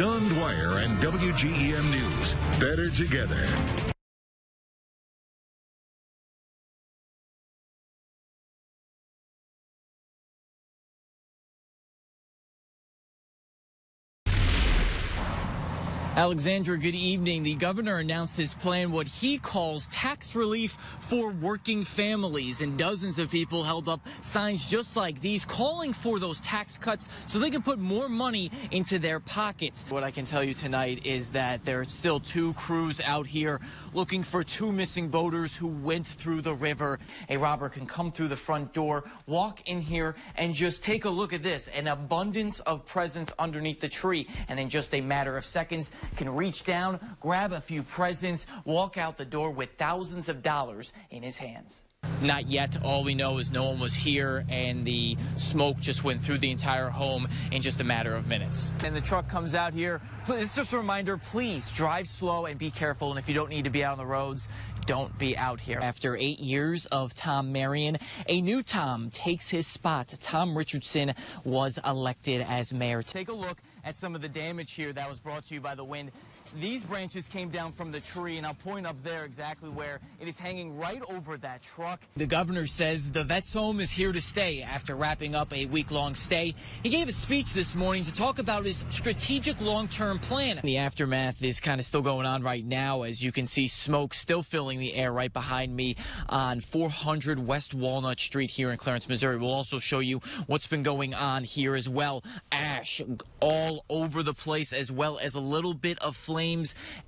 Don Dwyer and WGEM News. Better together. Alexandra, good evening. The governor announced his plan, what he calls tax relief for working families, and dozens of people held up signs just like these calling for those tax cuts so they can put more money into their pockets. What I can tell you tonight is that there are still 2 crews out here looking for 2 missing boaters who went through the river. A robber can come through the front door, walk in here, and just take a look at this, an abundance of presents underneath the tree, and in just a matter of seconds can reach down, grab a few presents, walk out the door with thousands of dollars in his hands. Not yet. All we know is no one was here, and the smoke just went through the entire home in just a matter of minutes. And the truck comes out here. It's just a reminder, please drive slow and be careful. And if you don't need to be out on the roads, don't be out here. After 8 years of Tom Marion, a new Tom takes his spot. Tom Richardson was elected as mayor. Take a look at some of the damage here that was brought to you by the wind. These branches came down from the tree, and I'll point up there exactly where it is hanging right over that truck. The governor says the Vets Home is here to stay after wrapping up a week-long stay. He gave a speech this morning to talk about his strategic long-term plan. The aftermath is kind of still going on right now, as you can see smoke still filling the air right behind me on 400 West Walnut Street here in Clarence, Missouri. We'll also show you what's been going on here as well. Ash all over the place, as well as a little bit of flames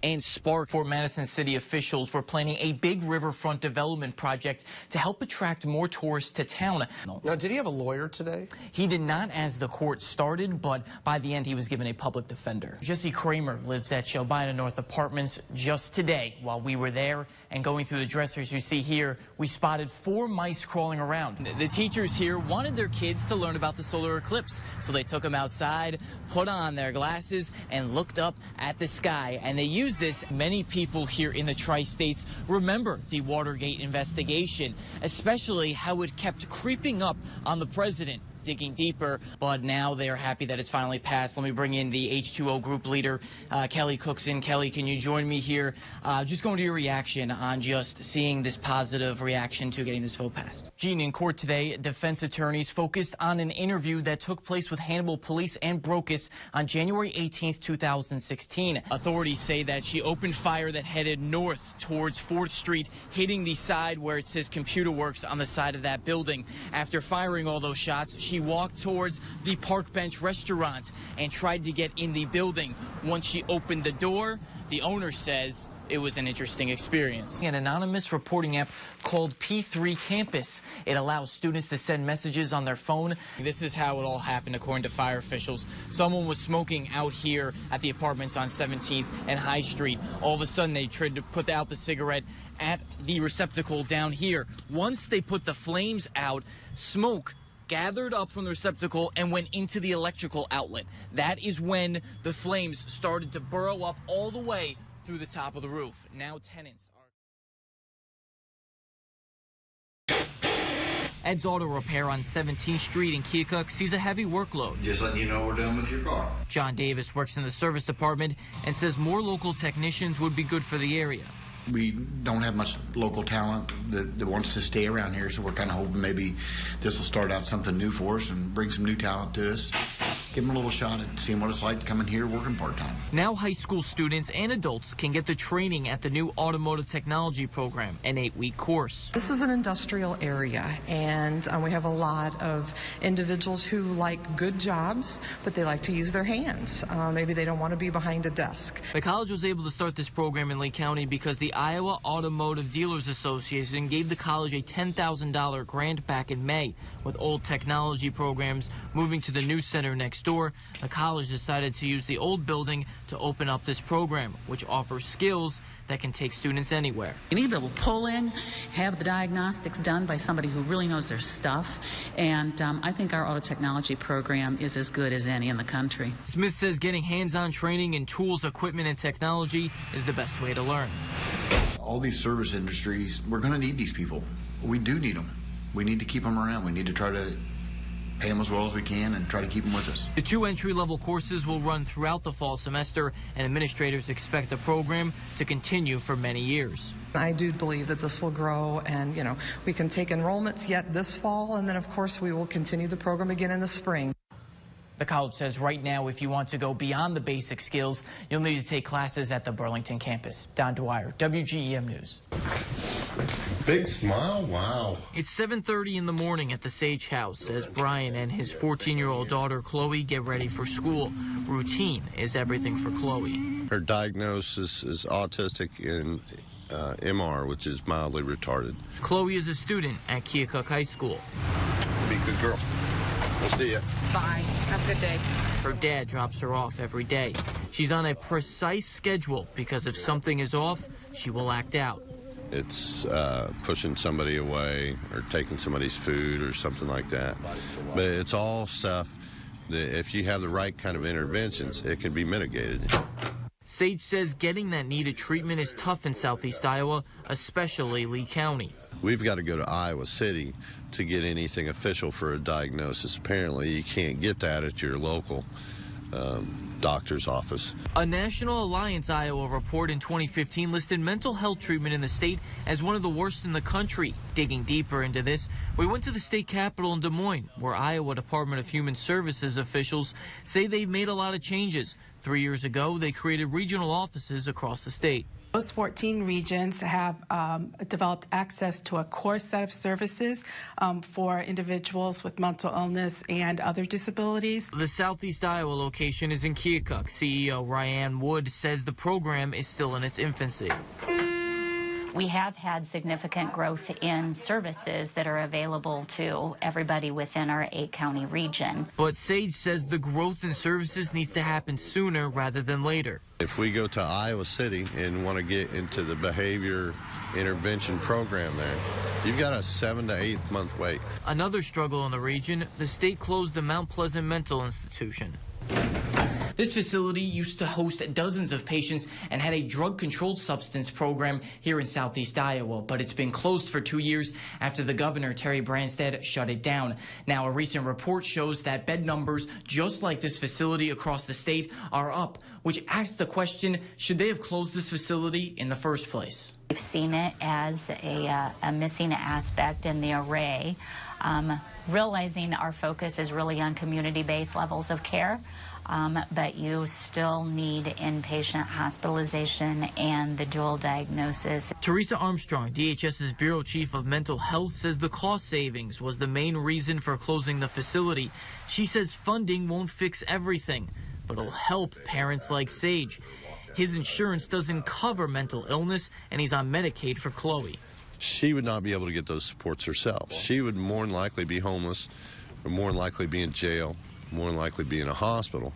and spark. For Madison City officials were planning a big riverfront development project to help attract more tourists to town. Now, did he have a lawyer today? He did not, as the court started, but by the end he was given a public defender. Jesse Kramer lives at Shelbina North Apartments. Just today, while we were there and going through the dressers you see here, we spotted 4 mice crawling around. The teachers here wanted their kids to learn about the solar eclipse, so they took them outside, put on their glasses, and looked up at the sky. And they use this. Many people here in the tri-states remember the Watergate investigation, especially how it kept creeping up on the president. Digging deeper, but now they are happy that it's finally passed. Let me bring in the H2O group leader, Kelly Cookson. Kelly, can you join me here? Just going to your reaction on just seeing this positive reaction to getting this vote passed. Gene, in court today, defense attorneys focused on an interview that took place with Hannibal Police and Brocas on January 18th, 2016. Authorities say that she opened fire that headed north towards 4th Street, hitting the side where it says Computer Works on the side of that building. After firing all those shots, she walked towards the Park Bench restaurant and tried to get in the building. Once she opened the door, the owner says it was an interesting experience. An anonymous reporting app called P3 Campus. It allows students to send messages on their phone. This is how it all happened, according to fire officials. Someone was smoking out here at the apartments on 17th and High Street. All of a sudden, they tried to put out the cigarette at the receptacle down here. Once they put the flames out, smoke gathered up from the receptacle and went into the electrical outlet. That is when the flames started to burrow up all the way through the top of the roof. Now tenants are... Ed's Auto Repair on 17th Street in Keokuk sees a heavy workload. Just letting you know we're done with your car. John Davis works in the service department and says more local technicians would be good for the area. We don't have much local talent that wants to stay around here, so we're kind of hoping maybe this will start out something new for us and bring some new talent to us. Give them a little shot at seeing what it's like coming here working part-time. Now high school students and adults can get the training at the new automotive technology program, an 8-week course. This is an industrial area, and we have a lot of individuals who like good jobs, but they like to use their hands. Maybe they don't want to be behind a desk. The college was able to start this program in Lee County because the Iowa Automotive Dealers Association gave the college a $10,000 grant back in May. With old technology programs moving to the new center next door, the college decided to use the old building to open up this program, which offers skills that can take students anywhere. You need to be able to pull in, have the diagnostics done by somebody who really knows their stuff, and I think our auto technology program is as good as any in the country. Smith says getting hands-on training in tools, equipment, and technology is the best way to learn. All these service industries, we're going to need these people. We do need them. We need to keep them around. We need to try to pay them as well as we can, and try to keep them with us. The 2 entry-level courses will run throughout the fall semester, and administrators expect the program to continue for many years. I do believe that this will grow, and we can take enrollments yet this fall, and then of course we will continue the program again in the spring. The college says right now, if you want to go beyond the basic skills, you'll need to take classes at the Burlington campus. Don Dwyer, WGEM News. Big smile, wow. It's 7:30 in the morning at the Sage House as Brian and his 14-year-old daughter Chloe get ready for school. Routine is everything for Chloe. Her diagnosis is autistic and MR, which is mildly retarded. Chloe is a student at Keokuk High School. Be a good girl. We'll see you. Bye. Have a good day. Her dad drops her off every day. She's on a precise schedule because if something is off, she will act out. It's pushing somebody away or taking somebody's food or something like that. But it's all stuff that if you have the right kind of interventions, it can be mitigated. Sage says getting that needed treatment is tough in Southeast Iowa, especially Lee County. We've got to go to Iowa City to get anything official for a diagnosis. Apparently, you can't get that at your local doctor's office. A National Alliance Iowa report in 2015 listed mental health treatment in the state as one of the worst in the country. Digging deeper into this, we went to the state capitol in Des Moines, where Iowa Department of Human Services officials say they've made a lot of changes. 3 years ago, they created regional offices across the state. Those 14 regions have developed access to a core set of services for individuals with mental illness and other disabilities. The Southeast Iowa location is in Keokuk. CEO Ryan Wood says the program is still in its infancy. We have had significant growth in services that are available to everybody within our 8-county region. But Sage says the growth in services needs to happen sooner rather than later. If we go to Iowa City and want to get into the behavior intervention program there, you've got a 7 to 8 month wait. Another struggle in the region, the state closed the Mount Pleasant Mental Institution. This facility used to host dozens of patients and had a drug-controlled substance program here in Southeast Iowa, but it's been closed for 2 years after the governor, Terry Branstad, shut it down. Now, a recent report shows that bed numbers, just like this facility across the state, are up, which asks the question, should they have closed this facility in the first place? We've seen it as a missing aspect in the array, realizing our focus is really on community-based levels of care. But you still need inpatient hospitalization and the dual diagnosis. Teresa Armstrong, DHS's Bureau Chief of Mental Health, says the cost savings was the main reason for closing the facility. She says funding won't fix everything, but it'll help parents like Sage. His insurance doesn't cover mental illness, and he's on Medicaid for Chloe. She would not be able to get those supports herself. She would more than likely be homeless, or more than likely be in jail, more than likely be in a hospital.